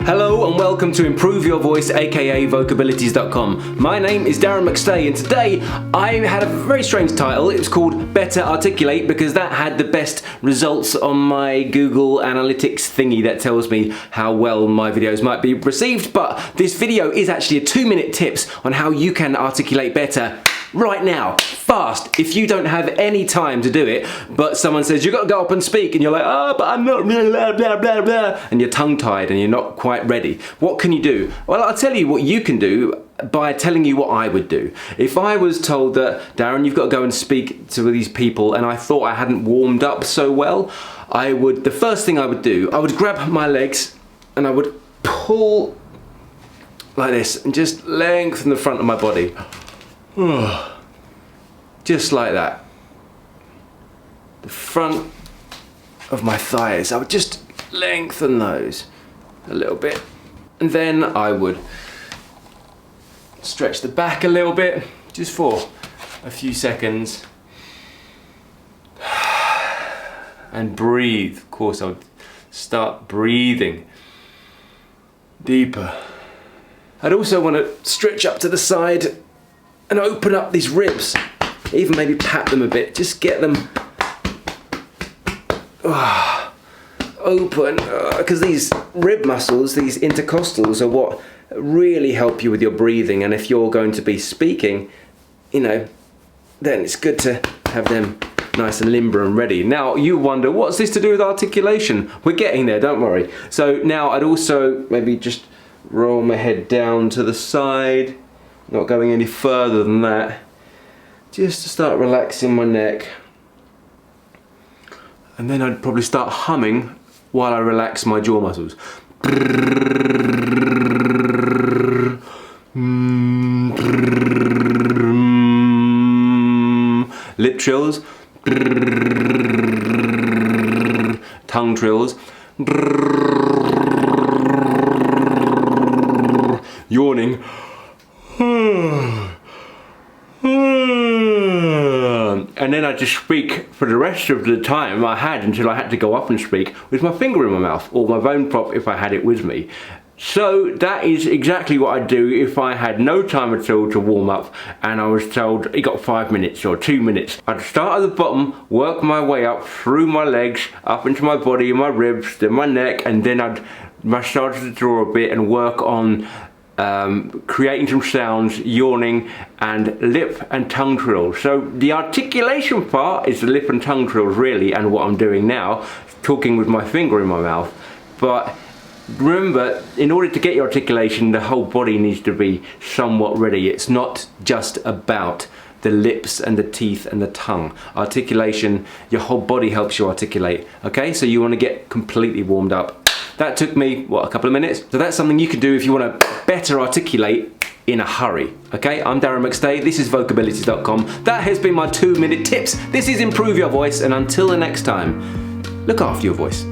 Hello and welcome to Improve Your Voice, aka vocabilities.com. My name is Darren McStay and today I had a very strange title. It was called Better Articulate because that had the best results on my Google Analytics thingy that tells me how well my videos might be received. But this video is actually a 2-minute tips on how you can articulate better right now, fast, if you don't have any time to do it, but someone says you've got to go up and speak and you're like, oh, but I'm not blah, blah, blah, blah, and you're tongue-tied and you're not quite ready. What can you do? Well, I'll tell you what you can do by telling you what I would do. If I was told that, Darren, you've got to go and speak to these people and I thought I hadn't warmed up so well, the first thing I would do, I would grab my legs and I would pull like this and just lengthen the front of my body. Just like that. The front of my thighs, I would just lengthen those a little bit. And then I would stretch the back a little bit, just for a few seconds. And breathe. Of course, I would start breathing deeper. I'd also want to stretch up to the side and open up these ribs, even maybe pat them a bit, just get them open, because these rib muscles, these intercostals, are what really help you with your breathing. And if you're going to be speaking, then it's good to have them nice and limber and ready. Now you wonder, what's this to do with articulation? We're getting there, don't worry. So now I'd also maybe just roll my head down to the side, not going any further than that, just to start relaxing my neck. And then I'd probably start humming while I relax my jaw muscles. Lip trills, tongue trills, yawning. And then I just speak for the rest of the time I had until I had to go up and speak with my finger in my mouth or my bone prop if I had it with me. So that is exactly what I'd do if I had no time at all to warm up and I was told you got 5 minutes or 2 minutes. I'd start at the bottom, work my way up through my legs, up into my body and my ribs, then my neck, and then I'd massage the jaw a bit and work on creating some sounds, yawning, and lip and tongue trills. So the articulation part is the lip and tongue trills really, and what I'm doing now, talking with my finger in my mouth. But remember, in order to get your articulation, the whole body needs to be somewhat ready. It's not just about the lips and the teeth and the tongue. Articulation, your whole body helps you articulate. Okay, so you want to get completely warmed up. That took me, a couple of minutes? So that's something you can do if you want to better articulate in a hurry. Okay, I'm Darren McStay, this is vocabilities.com. That has been my 2-minute tips. This is Improve Your Voice, and until the next time, look after your voice.